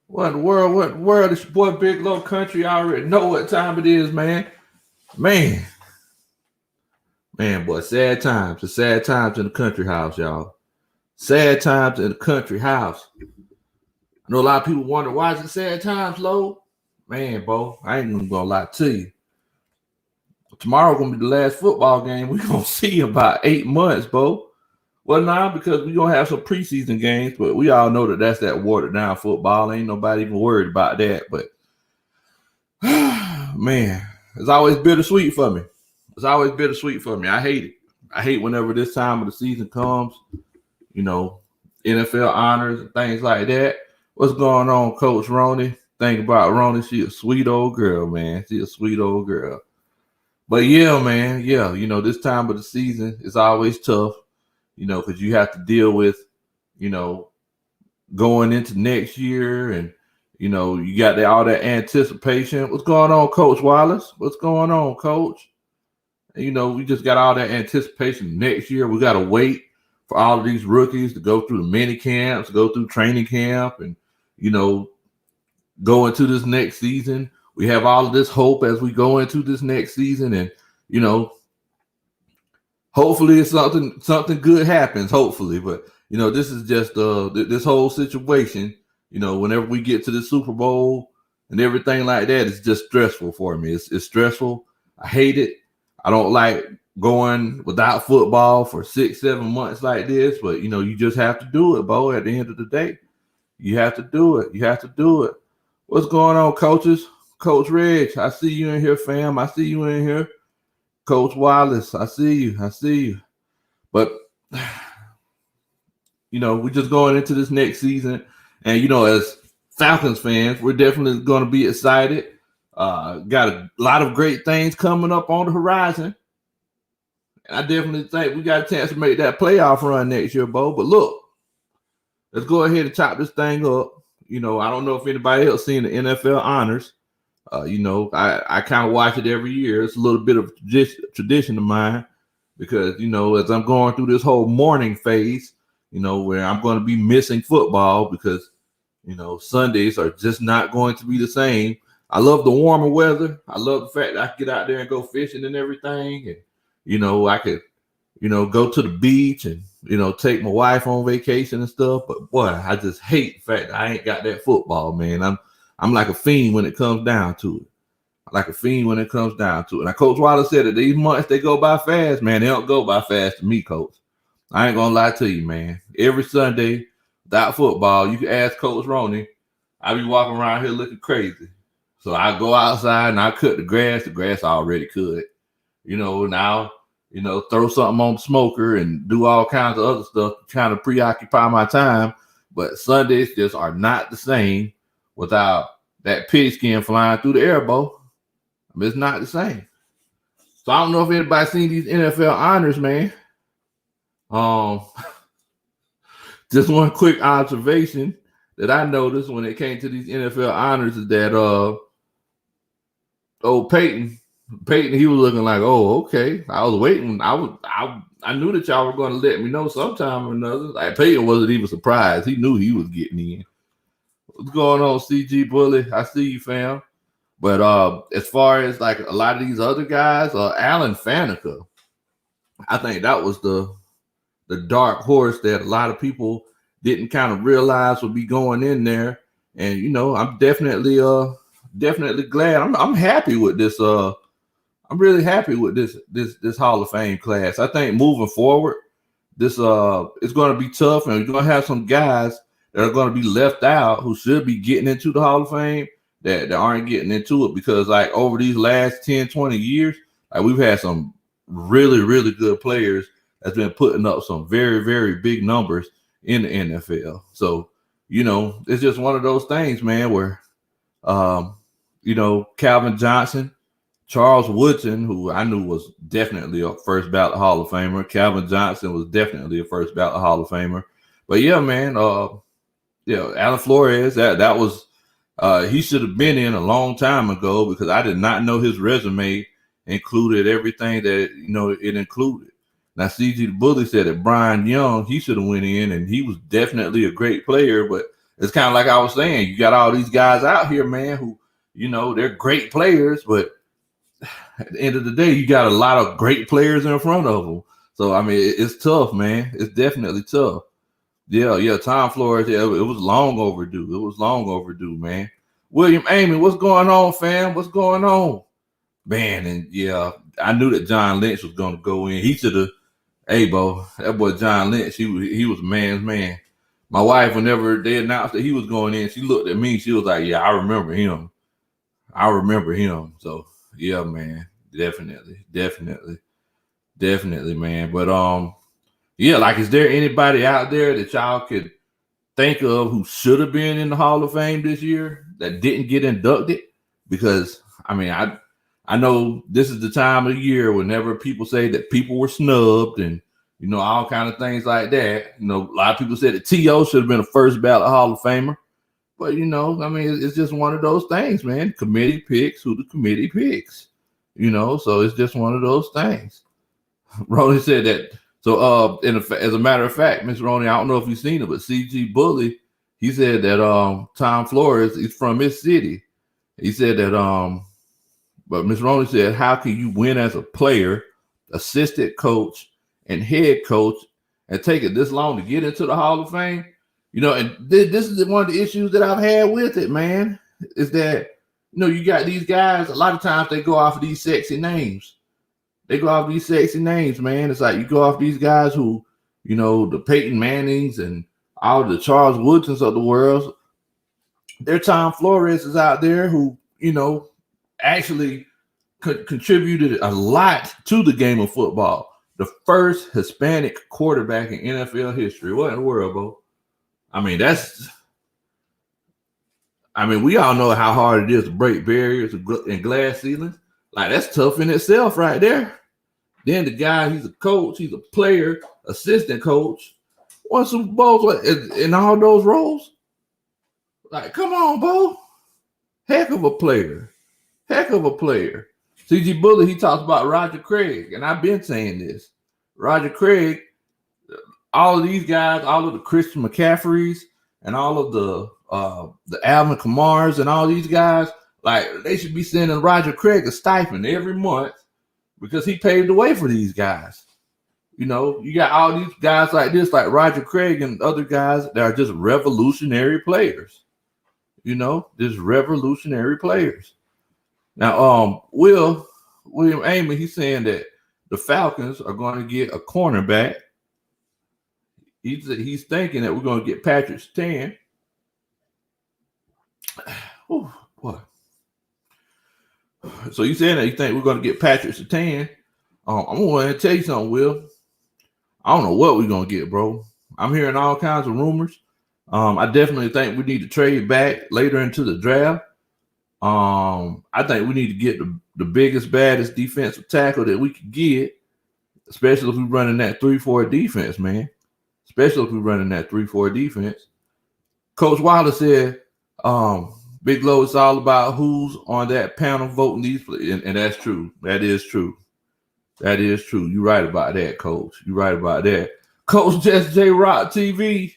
What in the world? What in the world? It's your boy Big Low Country. I already know what time it is, man. Man, man, boy, sad times. It's sad times in the country house, y'all. Sad times in the country house. I know a lot of people wonder why is it sad times, Low? Man, Bo, I ain't even gonna lie to you. Tomorrow gonna be the last football game we gonna see in about 8 months, Bo. Well, now because we gonna have some preseason games, but we all know that that's that watered down football. Ain't nobody even worried about that. But man, it's always bittersweet for me. It's always bittersweet for me. I hate it. I hate whenever this time of the season comes. You know, NFL honors and things like that. What's going on, Coach Roney? Think about Roney. She a sweet old girl, man. She a sweet old girl. But yeah, man, yeah. This time of the season is always tough. Because you have to deal with, you know, going into next year and, you got all that anticipation. What's going on, Coach Wallace? What's going on, Coach? We just got all that anticipation next year. We got to wait for all of these rookies to go through the mini camps, go through training camp, and, go into this next season. We have all of this hope as we go into this next season. And, hopefully it's something good happens, hopefully. But, this is just this whole situation, whenever we get to the Super Bowl and everything like that, it's just stressful for me. It's stressful. I hate it. I don't like going without football for 6-7 months like this, but you just have to do it, Bo. At the end of the day, you have to do it. You have to do it. What's going on, coaches? Coach Reg, I see you in here, fam. I see you in here. Coach Wallace, I see you. I see you. But we're just going into this next season, and as Falcons fans, we're definitely going to be excited. Got a lot of great things coming up on the horizon. And I definitely think we got a chance to make that playoff run next year, Bo. But look, let's go ahead and chop this thing up. I don't know if anybody else seen the NFL honors. I kind of watch it every year. It's a little bit of tradition of mine because, as I'm going through this whole mourning phase, where I'm going to be missing football because, Sundays are just not going to be the same. I love the warmer weather. I love the fact that I can get out there and go fishing and everything. And, I could, go to the beach and, take my wife on vacation and stuff. But boy, I just hate the fact that I ain't got that football, man. I'm like a fiend when it comes down to it. Like a fiend when it comes down to it. Now, Coach Wallace said that these months, they go by fast, man. They don't go by fast to me, Coach. I ain't going to lie to you, man. Every Sunday, without football, you can ask Coach Roney, I be walking around here looking crazy. So I go outside and I cut the grass already cut. Now, throw something on the smoker and do all kinds of other stuff to kind of preoccupy my time. But Sundays just are not the same without that pigskin flying through the air, Bo. I mean, it's not the same. So I don't know if anybody's seen these NFL honors, man. Just one quick observation that I noticed when it came to these NFL honors is that Payton, he was looking like, oh, okay. I was waiting. I knew that y'all were going to let me know sometime or another. Like Payton wasn't even surprised. He knew he was getting in. What's going on, CG Bully? I see you, fam. But as far as like a lot of these other guys, Alan Faneca, I think that was the dark horse that a lot of people didn't kind of realize would be going in there. And I'm definitely glad. I'm happy with this. I'm really happy with this Hall of Fame class. I think moving forward, this it's going to be tough, and we're going to have some guys that are going to be left out who should be getting into the Hall of Fame that aren't getting into it because like over these last 10, 20 years, like we've had some really, really good players that's been putting up some very, very big numbers in the NFL. So, it's just one of those things, man, where, Calvin Johnson, Charles Woodson, who I knew was definitely a first ballot Hall of Famer. Calvin Johnson was definitely a first ballot Hall of Famer. But yeah, man, Alan Flores, that was he should have been in a long time ago because I did not know his resume included everything that it included. Now CG the Bully said that Brian Young, he should have went in and he was definitely a great player, but it's kind of like I was saying, you got all these guys out here, man, who, they're great players, but at the end of the day, you got a lot of great players in front of them. So, I mean, it's tough, man. It's definitely tough. Yeah, Tom Flores, it was long overdue. It was long overdue, man. William Amy, what's going on, fam? What's going on? Man, and yeah, I knew that John Lynch was going to go in. He should have, hey, Bo, that boy John Lynch, he was a man's man. My wife, whenever they announced that he was going in, she looked at me. She was like, yeah, I remember him. So, yeah, man, definitely, man. But, yeah, like, is there anybody out there that y'all could think of who should have been in the Hall of Fame this year that didn't get inducted? Because, I mean, I know this is the time of the year whenever people say that people were snubbed and, all kind of things like that. A lot of people said that T.O. should have been a first ballot Hall of Famer. But, I mean, it's just one of those things, man. Committee picks who the committee picks, so it's just one of those things. Ronnie said that. So, as a matter of fact, Miss Ronnie, I don't know if you've seen it, but C.G. Bully, he said that Tom Flores is from his city. He said that, but Miss Ronnie said, how can you win as a player, assistant coach, and head coach, and take it this long to get into the Hall of Fame? And this is one of the issues that I've had with it, man, is that, you got these guys, a lot of times they go off of these sexy names. They go off these sexy names, man. It's like you go off these guys who, the Payton Mannings and all the Charles Woodsons of the world. Their Tom Flores is out there who, actually contributed a lot to the game of football. The first Hispanic quarterback in NFL history. What in the world, Bo? I mean, we all know how hard it is to break barriers and glass ceilings. Like, that's tough in itself right there. Then the guy, he's a coach, he's a player, assistant coach, won Super Bowls in all those roles. Like, come on, Bo. Heck of a player. C.G. Bully, he talks about Roger Craig, and I've been saying this. Roger Craig, all of these guys, all of the Christian McCaffreys, and all of the Alvin Kamars, and all these guys, like, they should be sending Roger Craig a stipend every month because he paved the way for these guys. You got all these guys like this, like Roger Craig and other guys that are just revolutionary players. Just revolutionary players. Now, William Amy, he's saying that the Falcons are going to get a cornerback. He's thinking that we're going to get Patrick Surtain. Oh, boy. So you saying that you think we're going to get Patrick Surtain? I'm going to tell you something, Will. I don't know what we're going to get, bro. I'm hearing all kinds of rumors. I definitely think we need to trade back later into the draft. I think we need to get the biggest, baddest defensive tackle that we could get, especially if we're running that 3-4 defense, man. Coach Wilder said, Big Low, it's all about who's on that panel voting these players. And that's true. That is true. You're right about that, Coach. You're right about that. Coach Just J Rock TV.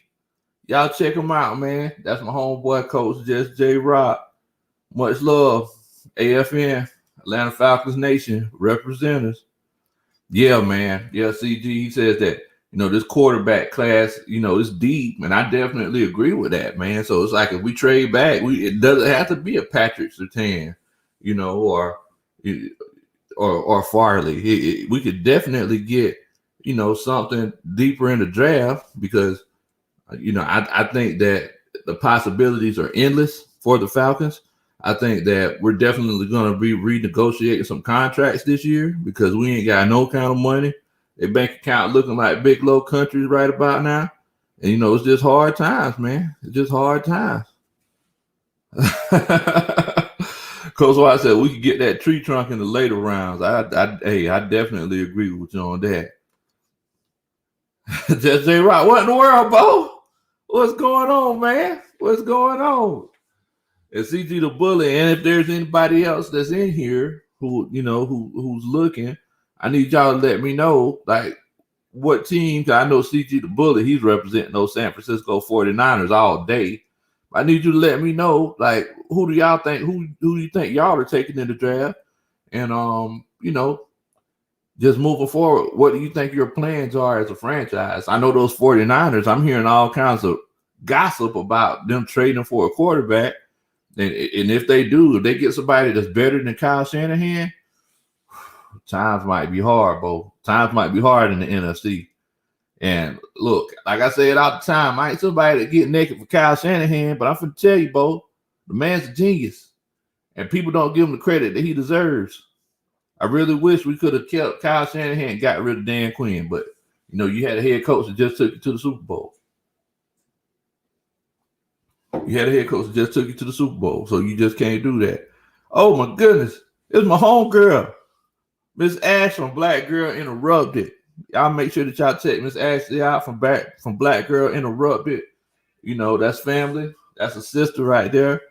Y'all check him out, man. That's my homeboy, Coach Just J Rock. Much love. AFN, Atlanta Falcons Nation, representatives. Yeah, man. Yeah, CG, he says that, this quarterback class, it's deep, and I definitely agree with that, man. So it's like if we trade back, it doesn't have to be a Patrick Surtain, or Farley. We could definitely get, something deeper in the draft because, I think that the possibilities are endless for the Falcons. I think that we're definitely going to be renegotiating some contracts this year because we ain't got no kind of money. Their bank account looking like big low countries right about now. And, it's just hard times, man. It's just hard times. Coach White said we could get that tree trunk in the later rounds. I definitely agree with you on that. Just J Rock, what in the world, Bo? What's going on, man? What's going on? And CG the Bully, and if there's anybody else that's in here who, who's looking, I need y'all to let me know, like, what team, because I know CG the Bully, he's representing those San Francisco 49ers all day. I need you to let me know, like, who do y'all think, who do you think y'all are taking in the draft? And just moving forward, what do you think your plans are as a franchise? I know those 49ers, I'm hearing all kinds of gossip about them trading for a quarterback. And if they do, if they get somebody that's better than Kyle Shanahan, times might be hard, Bo. Times might be hard in the NFC. And look, like I said all the time, I ain't somebody that get naked for Kyle Shanahan, but I'm finna tell you, Bo, the man's a genius. And people don't give him the credit that he deserves. I really wish we could have kept Kyle Shanahan and got rid of Dan Quinn, but you had a head coach that just took you to the Super Bowl. You had a head coach that just took you to the Super Bowl, so you just can't do that. Oh my goodness, it's my homegirl, Miss Ash from Black Girl Interrupted. Y'all make sure that y'all check Miss Ashley out from Black Girl Interrupted. That's family. That's a sister right there.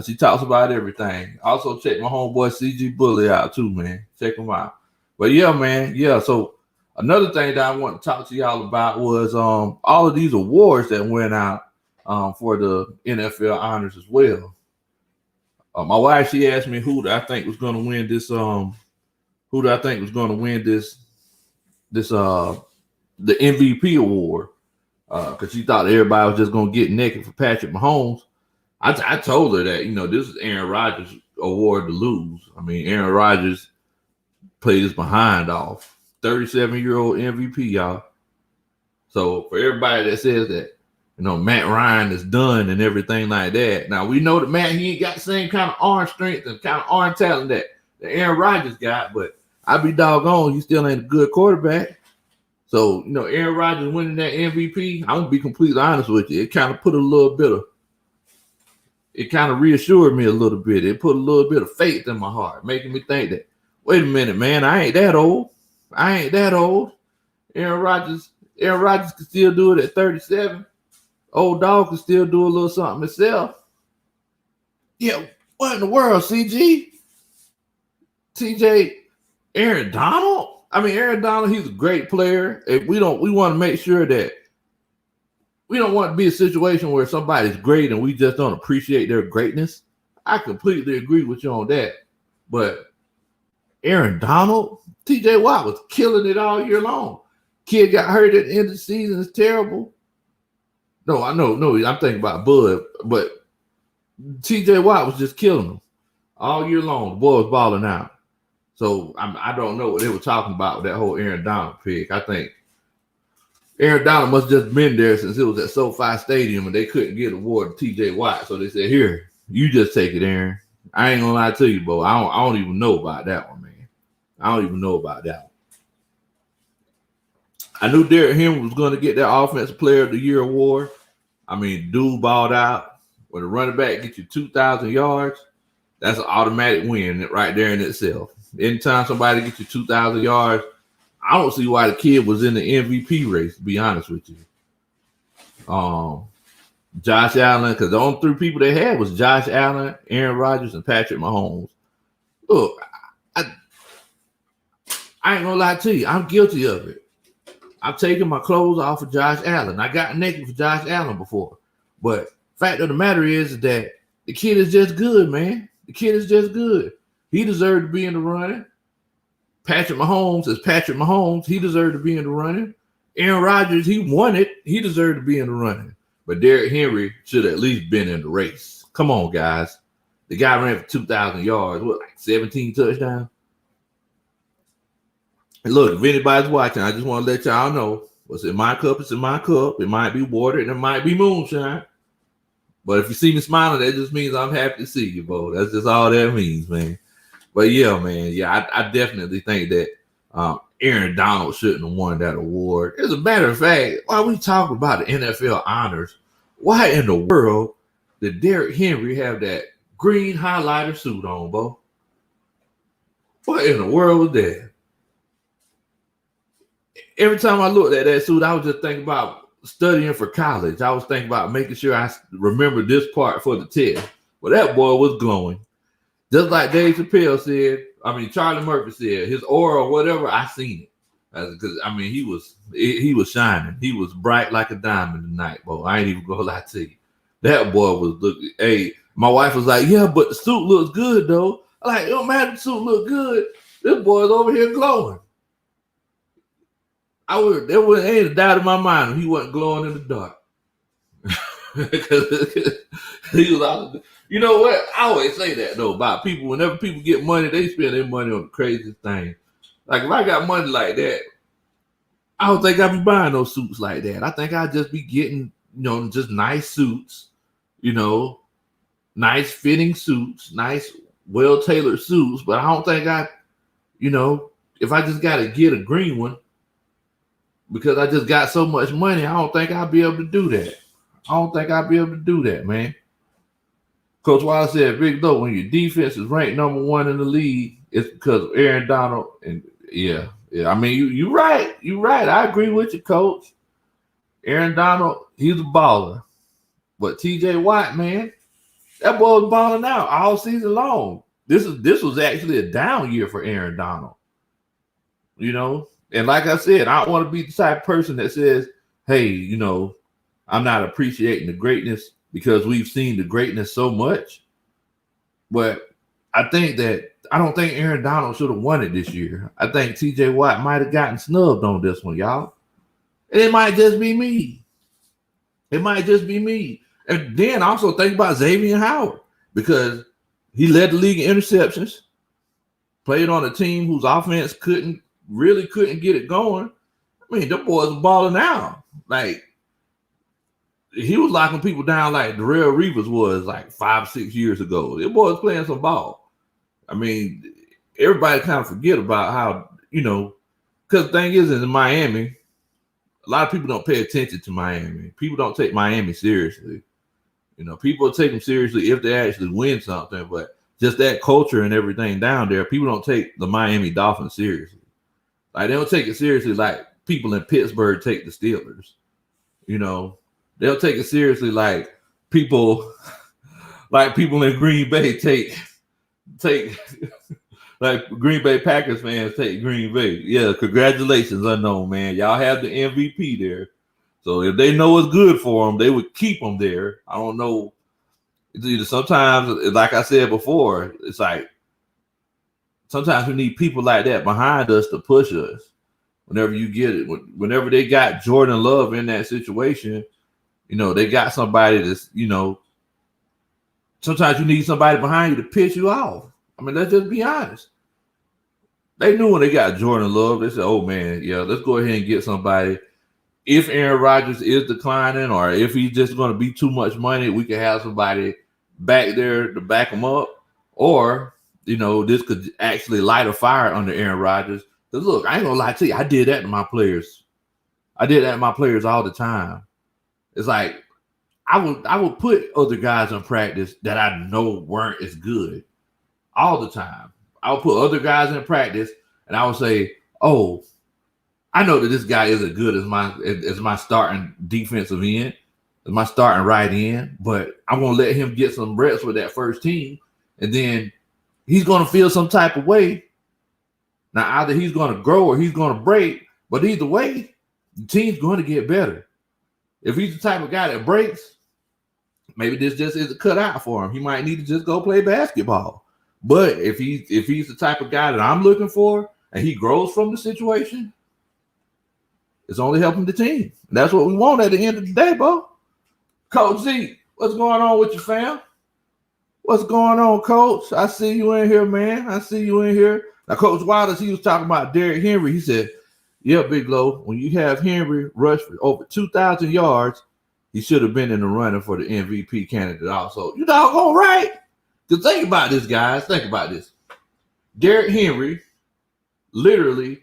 She talks about everything. Also check my homeboy CG Bully out too, man. Check him out. But yeah, man. Yeah. So another thing that I want to talk to y'all about was all of these awards that went out for the NFL honors as well. My wife, she asked me who I think was going to win this. Who do I think was going to win this the MVP award? Because she thought everybody was just going to get naked for Patrick Mahomes. I told her that, this is Aaron Rodgers' award to lose. I mean, Aaron Rodgers played his behind off. 37-year-old MVP, y'all. So for everybody that says that, Matt Ryan is done and everything like that. Now, we know that Matt, he ain't got the same kind of arm strength and kind of arm talent that Aaron Rodgers got, but I'd be doggone, he still ain't a good quarterback. So, Aaron Rodgers winning that MVP, I'm going to be completely honest with you. It kind of put a little bit of, it kind of reassured me a little bit. It put a little bit of faith in my heart, making me think that, wait a minute, man, I ain't that old. Aaron Rodgers can still do it at 37. Old dog can still do a little something himself. Yeah, what in the world, CG? TJ, Aaron Donald? I mean, Aaron Donald, he's a great player. If we want to make sure that we don't want to be a situation where somebody's great and we just don't appreciate their greatness. I completely agree with you on that. But Aaron Donald, TJ Watt was killing it all year long. Kid got hurt at the end of the season. It's terrible. No, I know. No, I'm thinking about Bud. But TJ Watt was just killing him all year long. The boy was balling out. So I don't know what they were talking about with that whole Aaron Donald pick. I think Aaron Donald must have just been there since it was at SoFi Stadium and they couldn't get an award to TJ Watt. So they said, here, you just take it, Aaron. I ain't gonna lie to you, Bo. I don't even know about that one, man. I don't even know about that one. I knew Derrick Henry was going to get that Offensive Player of the Year award. I mean, dude balled out. When a running back gets you 2,000 yards, that's an automatic win right there in itself. Anytime somebody gets you 2,000 yards, I don't see why the kid was in the MVP race, to be honest with you. Josh Allen, because the only three people they had was Josh Allen, Aaron Rodgers, and Patrick Mahomes. Look, I ain't gonna lie to you. I'm guilty of it. I've taken my clothes off of Josh Allen. I got naked for Josh Allen before. But fact of the matter is that the kid is just good, man. The kid is just good. He deserved to be in the running. Patrick Mahomes is Patrick Mahomes. He deserved to be in the running. Aaron Rodgers, he won it. He deserved to be in the running. But Derrick Henry should have at least been in the race. Come on, guys. The guy ran for 2,000 yards. What, like 17 touchdowns? And look, if anybody's watching, I just want to let y'all know what's in my cup, it's in my cup. It might be water and it might be moonshine. But if you see me smiling, that just means I'm happy to see you, Bo. That's just all that means, man. But yeah, man, yeah, I definitely think that Aaron Donald shouldn't have won that award. As a matter of fact, while we talk about the NFL honors, why in the world did Derrick Henry have that green highlighter suit on, Bo? What in the world was that? Every time I looked at that suit, I was just thinking about studying for college. I was thinking about making sure I remember this part for the test. Well, that boy was glowing. Just like Dave Chappelle said, Charlie Murphy said, his aura or whatever, I seen it. Because, he was shining. He was bright like a diamond tonight, Bo. I ain't even going to lie to you. That boy was looking. Hey, my wife was like, "Yeah, but the suit looks good though." I'm like, "It don't matter, the suit look good. This boy's over here glowing." There was ain't a doubt in my mind he wasn't glowing in the dark. He was out. You know what? I always say that though about people. Whenever people get money, they spend their money on the craziest thing. Like if I got money like that, I don't think I'd be buying no suits like that. I think I'd just be getting, just nice suits, nice fitting suits, nice, well-tailored suits. But I don't think if I just got to get a green one because I just got so much money, I don't think I'd be able to do that. I don't think I'd be able to do that, man. Coach Wallace said, Big Doe, when your defense is ranked number 1 in the league, it's because of Aaron Donald. And yeah. I mean, you're right. You're right. I agree with you, Coach. Aaron Donald, he's a baller. But T.J. Watt, man, that boy was balling out all season long. This was actually a down year for Aaron Donald. And like I said, I don't want to be the type of person that says, hey, I'm not appreciating the greatness because we've seen the greatness so much. But I don't think Aaron Donald should have won it this year. I think T.J. Watt might have gotten snubbed on this one, y'all. And it might just be me. And then also think about Xavier Howard because he led the league in interceptions, played on a team whose offense couldn't get it going. I mean, the boys are balling out. Like, he was locking people down like Darrell Reeves was like 5-6 years ago. The boy was playing some ball. I mean, everybody kind of forget about how, because the thing is in Miami, a lot of people don't pay attention to Miami. People don't take Miami seriously. People take them seriously if they actually win something, but just that culture and everything down there, people don't take the Miami Dolphins seriously. Like, they don't take it seriously like people in Pittsburgh take the Steelers. They'll take it seriously like people in Green Bay take like Green Bay Packers fans take Green Bay. Yeah, congratulations, unknown man. Y'all have the MVP there. So if they know it's good for them, they would keep them there. I don't know. It's either sometimes, like I said before, it's like sometimes we need people like that behind us to push us. Whenever you get it, whenever they got Jordan Love in that situation, they got somebody that's, sometimes you need somebody behind you to piss you off. I mean, let's just be honest. They knew when they got Jordan Love, they said, oh, man, yeah, let's go ahead and get somebody. If Aaron Rodgers is declining or if he's just going to be too much money, we can have somebody back there to back him up. Or, this could actually light a fire under Aaron Rodgers. Because, look, I ain't going to lie to you. I did that to my players. all the time. It's like I would put other guys in practice that I know weren't as good all the time. I would put other guys in practice and I would say, oh, I know that this guy isn't good as my starting defensive end, as my starting right end, but I'm going to let him get some reps with that first team. And then he's going to feel some type of way. Now, either he's going to grow or he's going to break, but either way, the team's going to get better. If he's the type of guy that breaks, maybe this just isn't cut out for him. He might need to just go play basketball. But if he's the type of guy that I'm looking for and he grows from the situation, it's only helping the team. And that's what we want at the end of the day, bro. Coach Z, what's going on with you, fam? What's going on, Coach? I see you in here, man. I see you in here. Now, Coach Wallace, he was talking about Derrick Henry. He said, yeah, Big Low, when you have Henry rush for over 2,000 yards, he should have been in the running for the MVP candidate also. You doggone right. Because think about this, guys. Think about this. Derrick Henry literally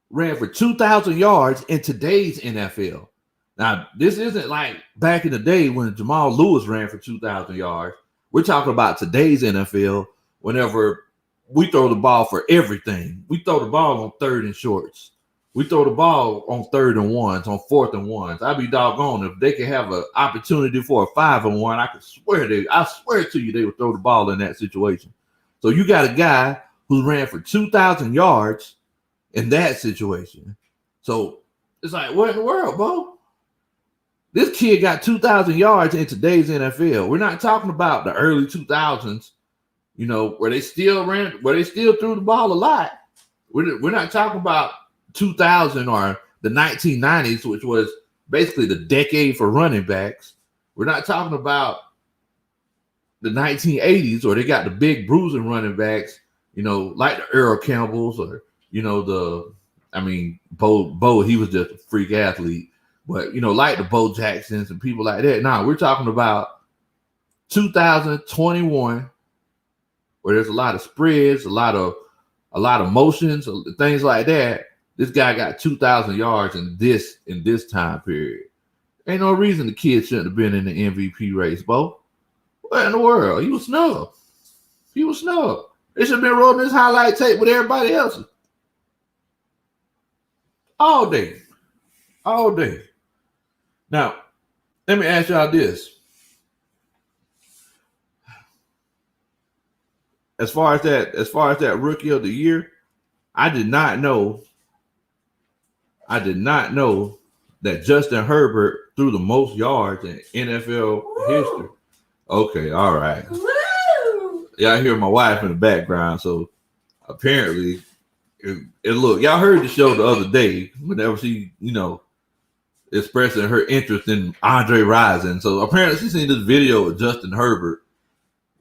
ran for 2,000 yards in today's NFL. Now, this isn't like back in the day when Jamal Lewis ran for 2,000 yards. We're talking about today's NFL whenever we throw the ball for everything. We throw the ball on third and shorts. We throw the ball on third and ones, on fourth and ones. I'd be doggone if they could have an opportunity for a 5-and-1. I swear to you, they would throw the ball in that situation. So you got a guy who ran for 2,000 yards in that situation. So it's like, what in the world, bro? This kid got 2,000 yards in today's NFL. We're not talking about the early 2000s, where they still threw the ball a lot. We're not talking about 2000 or the 1990s, which was basically the decade for running backs. We're not talking about the 1980s, or they got the big bruising running backs, like the Earl Campbells, or Bo, he was just a freak athlete, but like the Bo Jacksons and people like that. Now we're talking about 2021, where there's a lot of spreads, a lot of motions, things like that. This guy got 2,000 yards in this time period. Ain't no reason the kid shouldn't have been in the MVP race, Bo. What in the world? He was snubbed. They should have been rolling this highlight tape with everybody else. All day. Now, let me ask y'all this. As far as that rookie of the year, I did not know that Justin Herbert threw the most yards in NFL history. Okay, all right. Yeah, I hear my wife in the background, so apparently, look, y'all heard the show the other day whenever she, expressing her interest in Andre Rison. So apparently, she seen this video of Justin Herbert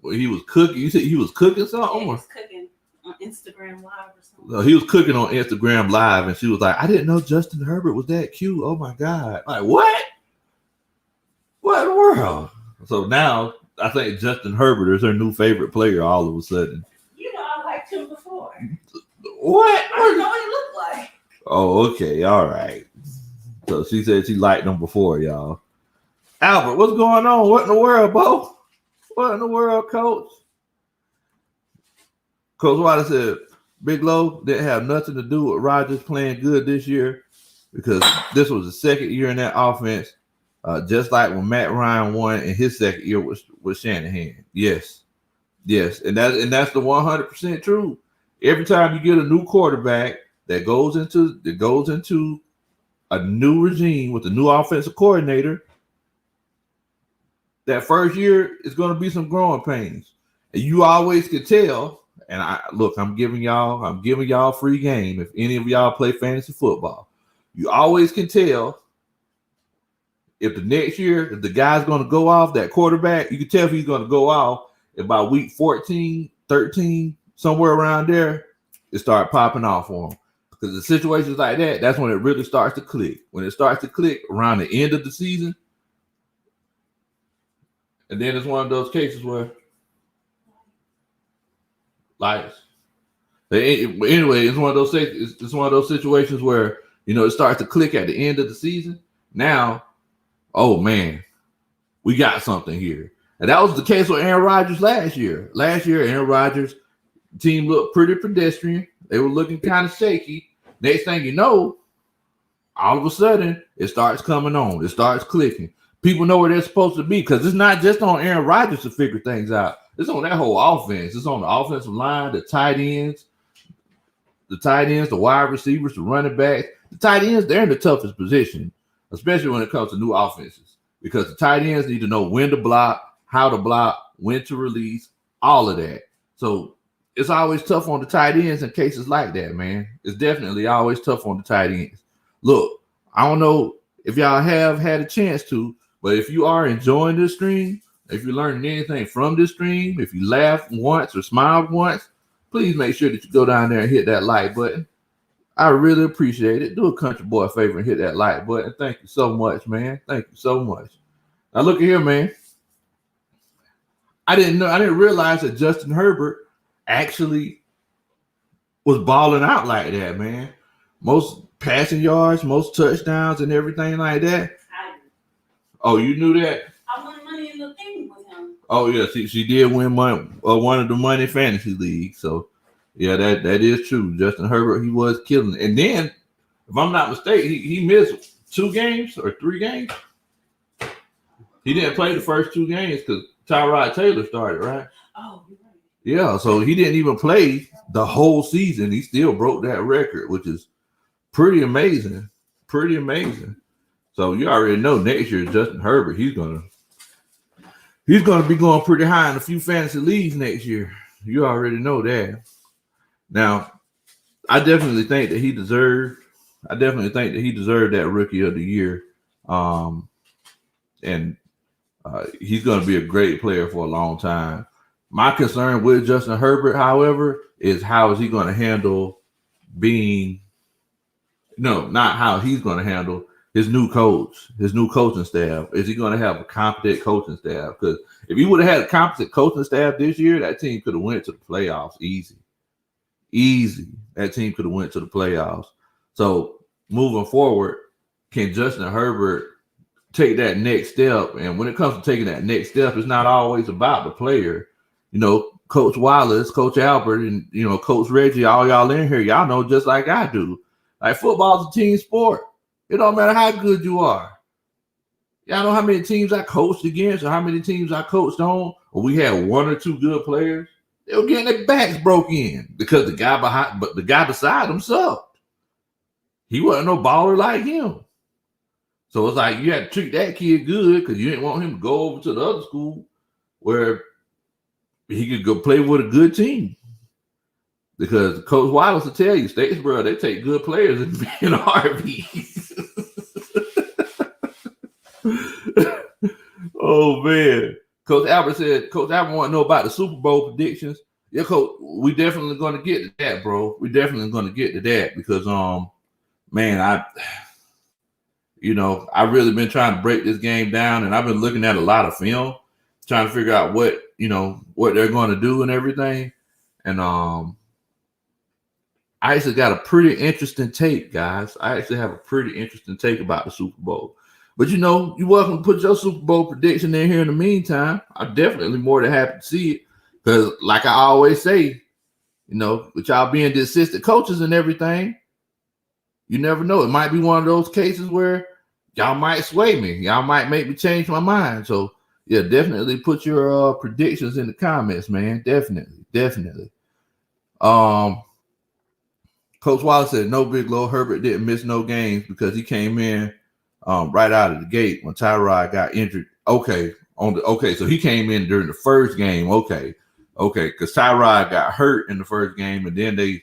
where he was cooking. You said he was cooking something? Yeah, he was cooking on Instagram Live or something. No, he was cooking on Instagram Live, and she was like, "I didn't know Justin Herbert was that cute. Oh my god! Like what? What in the world?" So now I think Justin Herbert is her new favorite player all of a sudden. I liked him before. What? I didn't know what he looked like. Oh, okay. All right. So she said she liked him before, y'all. Albert, what's going on? What in the world, Bo? What in the world, Coach? Coach Wilder said Big Low didn't have nothing to do with Rodgers playing good this year because this was the second year in that offense. Just like when Matt Ryan won in his second year with Shanahan. Yes. And that's the 100% truth. Every time you get a new quarterback that goes into a new regime with a new offensive coordinator, that first year is going to be some growing pains. And you always can tell, and I'm giving y'all free game if any of y'all play fantasy football. You always can tell if the next year, if the guy's going to go off, that quarterback, you can tell if he's going to go off about week 14, 13, somewhere around there, it started popping off for him. Because the situations like that, that's when it really starts to click. When it starts to click around the end of the season, and then it's one of those cases where, anyway, it's one of those situations where it starts to click at the end of the season. Now, oh man, we got something here. And that was the case with Aaron Rodgers last year. Last year, Aaron Rodgers' team looked pretty pedestrian. They were looking kind of shaky. Next thing you know, all of a sudden, it starts coming on. It starts clicking. People know where they're supposed to be because it's not just on Aaron Rodgers to figure things out. It's on that whole offense. It's on the offensive line, the tight ends, the wide receivers, the running backs. The tight ends, they're in the toughest position, especially when it comes to new offenses, because the tight ends need to know when to block, how to block, when to release, all of that. So it's always tough on the tight ends in cases like that, man. It's definitely always tough on the tight ends. Look, I don't know if y'all have had a chance to, but if you are enjoying this stream, if you're learning anything from this stream, if you laughed once or smiled once, please make sure that you go down there and hit that like button. I really appreciate it. Do a country boy a favor and hit that like button. Thank you so much, man. Thank you so much. Now look at here, man. I didn't realize that Justin Herbert actually was balling out like that, man. Most passing yards, most touchdowns, and everything like that. Oh, you knew that? I won money in the thing with him. Oh yeah, she did win one of the money fantasy leagues. So yeah, that is true. Justin Herbert, he was killing it. And then, if I'm not mistaken, he missed 2 games or 3 games. He didn't play the first 2 games because Tyrod Taylor started, right? Oh, you're right. Yeah, so he didn't even play the whole season. He still broke that record, which is pretty amazing. Pretty amazing. So you already know next year Justin Herbert, he's gonna be going pretty high in a few fantasy leagues next year. You already know that. Now, I definitely think that he deserved that Rookie of the Year. And he's going to be a great player for a long time. My concern with Justin Herbert, however, is how is he going to handle not how he's going to handle his new coaching staff. Is he going to have a competent coaching staff? Because if he would have had a competent coaching staff this year, that team could have went to the playoffs easy. That team could have went to the playoffs. So moving forward, can Justin Herbert take that next step? And when it comes to taking that next step, it's not always about the player. Coach Wallace, Coach Albert, and Coach Reggie, all y'all in here, y'all know just like I do. Like, football's a team sport. It don't matter how good you are. Y'all know how many teams I coached against or how many teams I coached on, or we had one or two good players. They were getting their backs broke in because the guy beside him sucked. He wasn't no baller like him. So it's like you had to treat that kid good because you didn't want him to go over to the other school where he could go play with a good team. Because Coach Wallace will tell you, Statesboro, they take good players and be in RVs. Oh, man. Coach Albert want to know about the Super Bowl predictions. Yeah, Coach, we definitely going to get to that, bro. We definitely going to get to that because, man, I really been trying to break this game down, and I've been looking at a lot of film, trying to figure out what they're going to do and everything. And I actually got a pretty interesting take, guys. I actually have a pretty interesting take about the Super Bowl. But, you're welcome to put your Super Bowl prediction in here in the meantime. I'm definitely more than happy to see it. Because, like I always say, with y'all being the assistant coaches and everything, you never know. It might be one of those cases where y'all might sway me. Y'all might make me change my mind. So, yeah, definitely put your predictions in the comments, man. Definitely. Coach Wallace said, no, Big Low, Herbert didn't miss no games because he came in right out of the gate when Tyrod got injured. Okay, so he came in during the first game. Okay, because Tyrod got hurt in the first game, and then they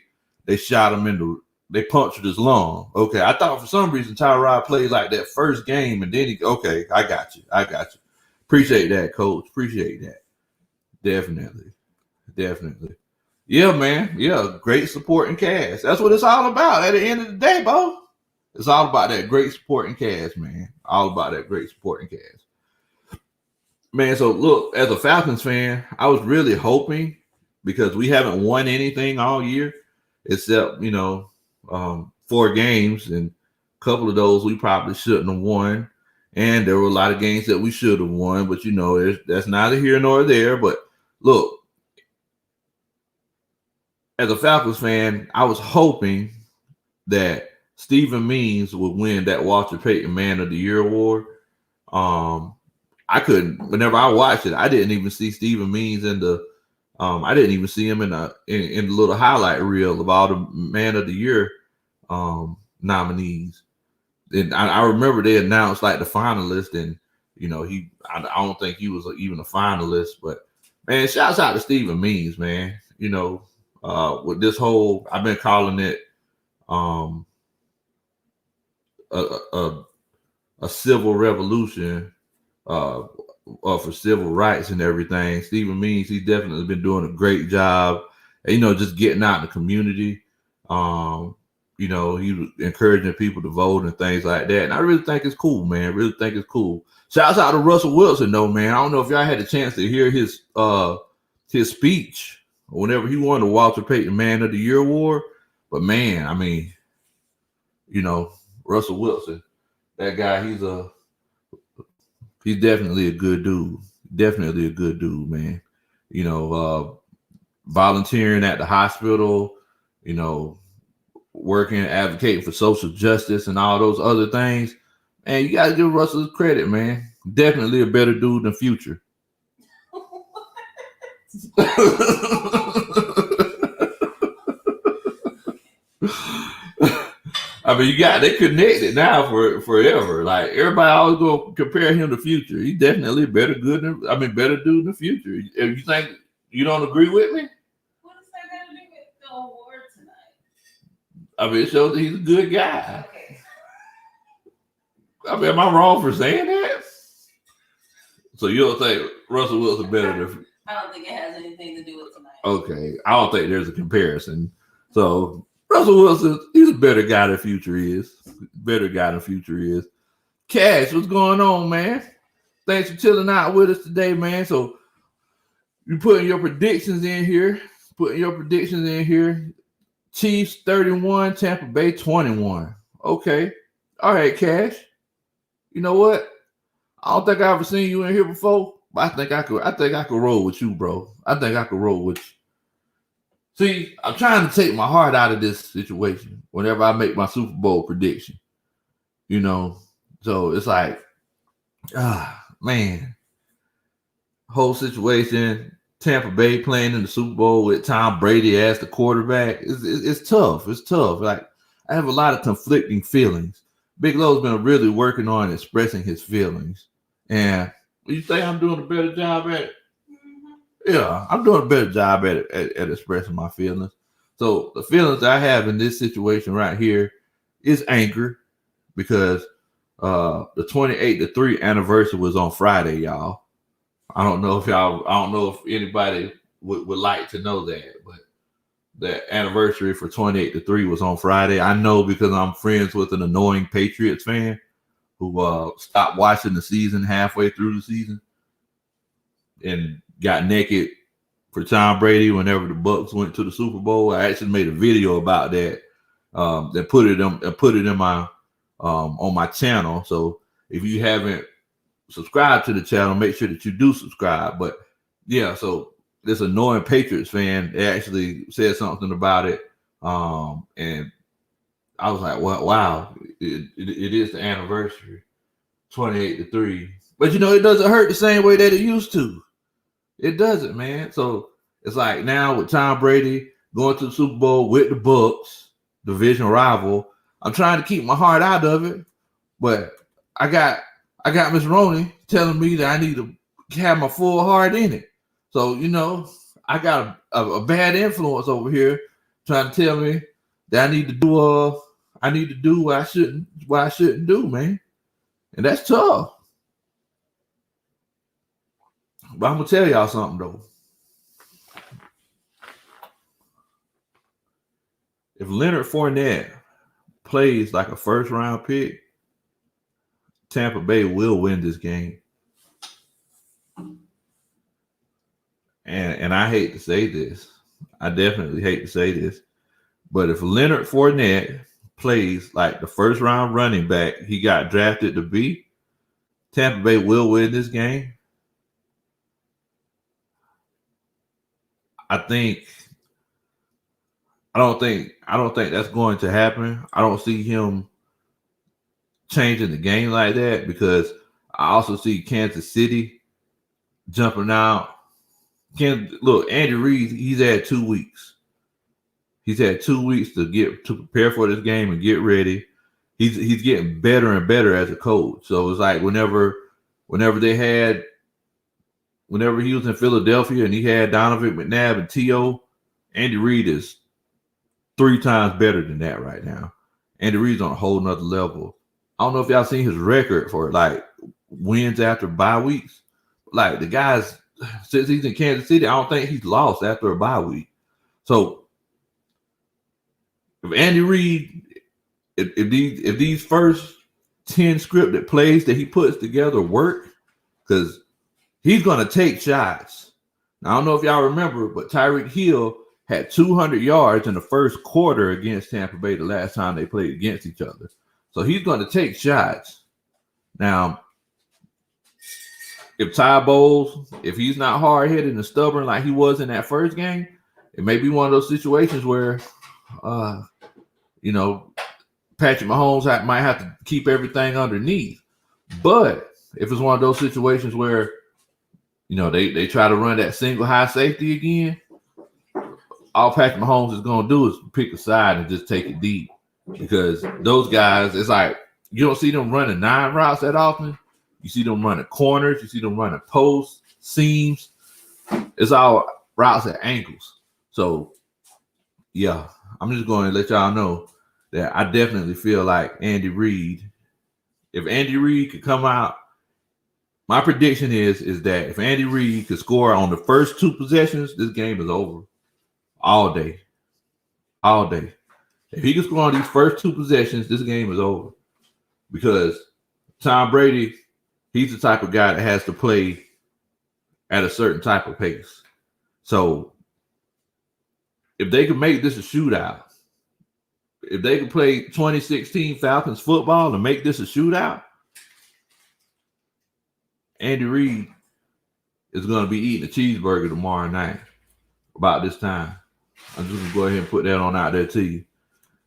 shot him they punctured his lung. Okay, I thought for some reason Tyrod played like that first game, and then I got you. Appreciate that, Coach. Appreciate that. Definitely. Yeah, man. Yeah, great supporting cast. That's what it's all about at the end of the day, bro. It's all about that great supporting cast, man. All about that great supporting cast. Man, so look, as a Falcons fan, I was really hoping, because we haven't won anything all year except, 4 games, and a couple of those we probably shouldn't have won. And there were a lot of games that we should have won, but that's neither here nor there. But look, as a Falcons fan, I was hoping that Stephen Means would win that Walter Payton Man of the Year award. Whenever I watched it, I didn't even see Stephen Means I didn't even see him in the little highlight reel of all the Man of the Year nominees. And I remember they announced like the finalist, and I don't think he was even a finalist, but man, shouts out to Stephen Means, man. With this whole, I've been calling it a civil revolution for civil rights and everything. Stephen Means, he's definitely been doing a great job, just getting out in the community. He was encouraging people to vote and things like that. And I really think it's cool, man. Really think it's cool. Shouts out to Russell Wilson, though, man. I don't know if y'all had a chance to hear his speech whenever he won the Walter Payton Man of the Year award. But man, I mean, Russell Wilson, that guy, he's definitely a good dude. Definitely a good dude, man. Volunteering at the hospital, working, advocating for social justice and all those other things. Man, you got to give Russell credit, man. Definitely a better dude than Future. I I mean, they connected now for forever. Like everybody always go compare him to Future. He definitely better dude in the future. If you think you don't agree with me, What does that got to do with the award tonight? I mean, it shows that he's a good guy. Okay. I mean, am I wrong for saying that? So you don't think Russell Wilson better than? I don't think it has anything to do with tonight. Okay, I don't think there's a comparison. So Russell Wilson, he's a better guy than Future is. Better guy than Future is. Cash, what's going on, man? Thanks for chilling out with us today, man. So you putting your predictions in here. Chiefs 31, Tampa Bay 21. Okay. All right, Cash. You know what? I don't think I've ever seen you in here before, but I think I could roll with you, bro. I think I could roll with you. See, I'm trying to take my heart out of this situation whenever I make my Super Bowl prediction. You know, so it's like, man, whole situation. Tampa Bay playing in the Super Bowl with Tom Brady as the quarterback. It's tough. It's tough. Like I have a lot of conflicting feelings. Big Lo's been really working on expressing his feelings, and you say I'm doing a better job at it. Yeah, I'm doing a better job at expressing my feelings. So the feelings I have in this situation right here is anger because the 28-3 anniversary was on Friday, y'all. I don't know if anybody would like to know that, but the anniversary for 28-3 was on Friday. I know because I'm friends with an annoying Patriots fan who stopped watching the season halfway through the season and got naked for Tom Brady whenever the Bucs went to the Super Bowl. I actually made a video about that. That put it in my on my channel. So if you haven't subscribed to the channel, make sure that you do subscribe. But yeah, so this annoying Patriots fan actually said something about it, and I was like, well, wow, it is the anniversary, 28-3. But you know, it doesn't hurt the same way that it used to. It doesn't, man. So it's like now with Tom Brady going to the Super Bowl with the Bucs, division rival, I'm trying to keep my heart out of it, but I got Miss Roney telling me that I need to have my full heart in it. So, you know, I got a bad influence over here trying to tell me that I need to do what I shouldn't do, man. And that's tough. But I'm gonna tell y'all something though. If Leonard Fournette plays like a first round pick, Tampa Bay will win this game. And I hate to say this. I definitely hate to say this. But if Leonard Fournette plays like the first round running back he got drafted to be, Tampa Bay will win this game. I don't think that's going to happen. I don't see him changing the game like that because I also see Kansas City jumping out. Look, Andy Reid, he's had 2 weeks. He's had 2 weeks to prepare for this game and get ready. He's getting better and better as a coach. So it's like whenever he was in Philadelphia and he had Donovan McNabb and T.O., Andy Reid is 3 times better than that right now. Andy Reid's on a whole nother level. I don't know if y'all seen his record for like wins after bye weeks. Like the guys, since he's in Kansas City, I don't think he's lost after a bye week. So if Andy Reid, if these first 10 scripted plays that he puts together work, because he's going to take shots. Now, I don't know if y'all remember, but Tyreek Hill had 200 yards in the first quarter against Tampa Bay the last time they played against each other. So he's going to take shots. Now, if Ty Bowles, if he's not hard-headed and stubborn like he was in that first game, it may be one of those situations where, Patrick Mahomes might have to keep everything underneath. But if it's one of those situations where, they try to run that single high safety again, all Patrick Mahomes is going to do is pick a side and just take it deep. because those guys, it's like you don't see them running 9 routes that often. You see them running corners. You see them running posts, seams. It's all routes at angles. So, yeah, I'm just going to let y'all know that I definitely feel like Andy Reid. If Andy Reid could come out, my prediction is that if Andy Reid could score on the first 2 possessions, this game is over all day. All day. If he can score on these first 2 possessions, this game is over. Because Tom Brady, he's the type of guy that has to play at a certain type of pace. So if they could make this a shootout, if they could play 2016 Falcons football and make this a shootout, Andy Reid is going to be eating a cheeseburger tomorrow night about this time. I'm just going to go ahead and put that on out there to you.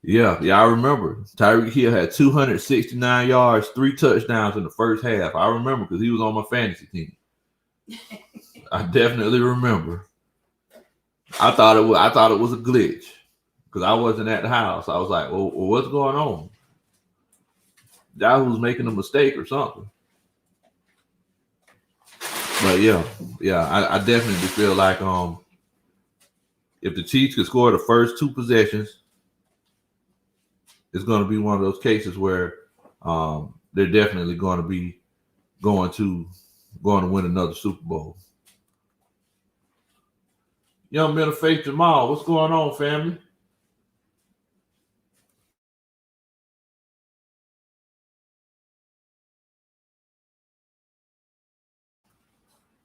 Yeah, I remember. Tyreek Hill had 269 yards, 3 touchdowns in the first half. I remember because he was on my fantasy team. I definitely remember. I thought it was a glitch because I wasn't at the house. I was like, well, what's going on? Yahoo's making a mistake or something. But yeah, I definitely feel like if the Chiefs could score the first 2 possessions, it's going to be one of those cases where they're definitely going to be going to win another Super Bowl. Young men of faith, Jamal, what's going on, family?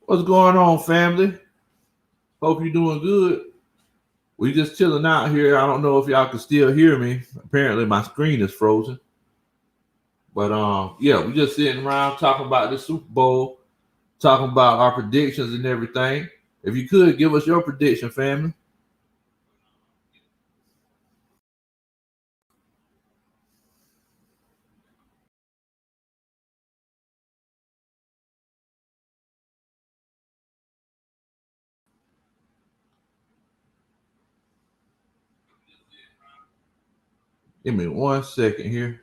What's going on, family? Hope you're doing good. We just chilling out here. I don't know if y'all can still hear me. Apparently, my screen is frozen. But yeah, we just sitting around talking about the Super Bowl, talking about our predictions and everything. If you could give us your prediction, family. Give me 1 second here.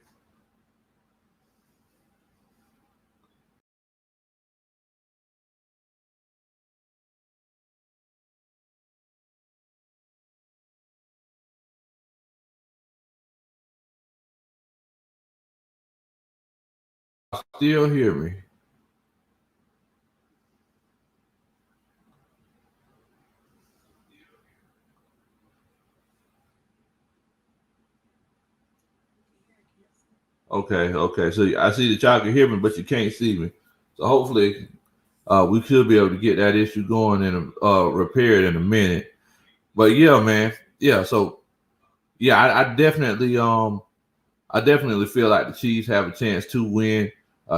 Still hear me? Okay. So I see that y'all can hear me, but you can't see me. So hopefully, we should be able to get that issue going and repaired in a minute. But yeah, man. Yeah. So yeah, I definitely feel like the Chiefs have a chance to win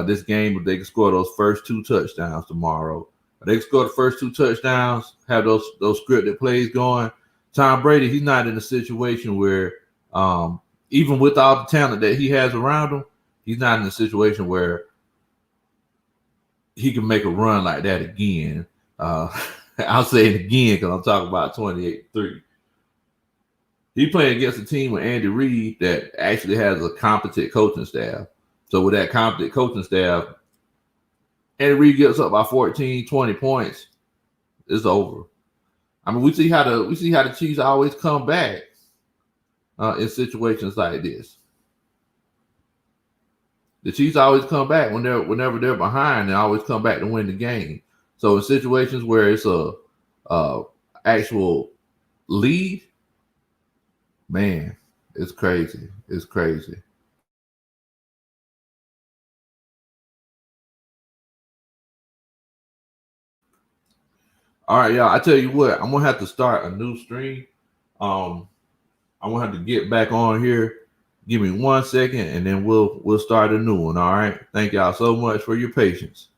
this game if they can score those first 2 touchdowns tomorrow. If they can score the first 2 touchdowns, have those scripted plays going. Tom Brady, he's not in a situation where even with all the talent that he has around him, he's not in a situation where he can make a run like that again. I'll say it again because I'm talking about 28-3. He playing against a team with Andy Reid that actually has a competent coaching staff. So with that competent coaching staff, Andy Reid gets up by 14, 20 points. It's over. I mean, we see how the Chiefs always come back in situations like this. The Chiefs always come back whenever they're behind. They always come back to win the game. So in situations where it's a actual lead, man, it's crazy. It's crazy. All right, y'all. I tell you what, I'm gonna have to start a new stream. I'm gonna have to get back on here. Give me 1 second, and then we'll start a new one. All right. Thank y'all so much for your patience.